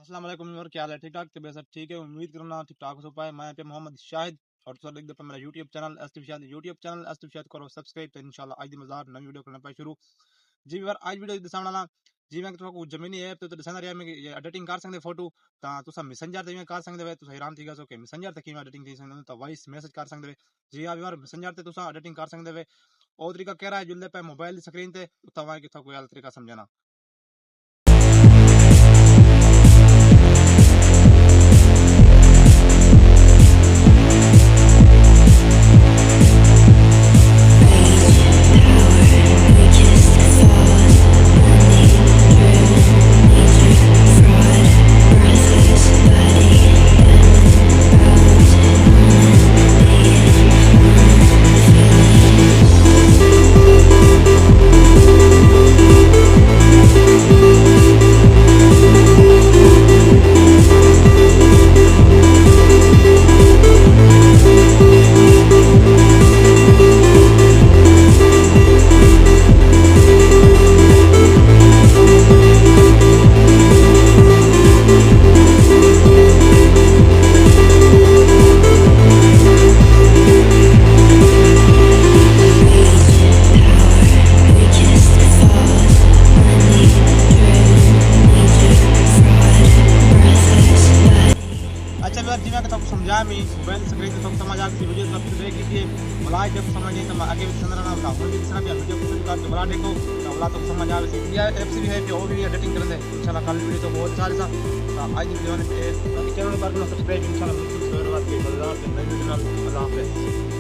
अस्सलाम वालेकुम और क्या हाल है। ठीक ठाक तबीयत सब ठीक है। उम्मीद करूँगा ठीक ठाक हो पाए। मैं पे मोहम्मद शाहिद और तो देख दो मेरा यूट्यूब चैनल एसटिव शाहिद करो सब्सक्राइब तो इंशाल्लाह आज दी मज़ार नई वीडियो करना पाए शुरू जी यार आज वीडियो दिखाना ना जी मैं तो जमीनी ऐप तो दिखाना रहा मैं एडिटिंग कर सकते फोटो ता तुसा मैसेंजर ते कर सकते वे तुसा हैरान थी गए कि मैसेंजर ते की एडिटिंग थी सकते तो वॉइस मैसेज कर सकते जी आप यार मैसेंजर ते तुसा एडिटिंग कर सकते वे और तरीका कह रहा है जुल्ले पे मोबाइल दी स्क्रीन ते तवा कि कोई अलग तरीका समझना। अच्छा यार जी मैं तो समझा मैं मोबाइल स्क्रीन से तो समझ आ गई वीडियो सब देख लीजिए मलाई जब समझ नहीं तो आगे भी समझना ना होगा भी दूसरा भी वीडियो को कर दोबारा देखो तो वाला तो समझ आ गई ये ऐप भी है कि और भी एडिटिंग करने इंशाल्लाह कल वीडियो तो बहुत सारे सा आज वीडियो ने चैनल पर सब्सक्राइब इंशाल्लाह बिल्कुल जरूर आपके मजेदार नई वीडियो अल्लाह हाफिज़।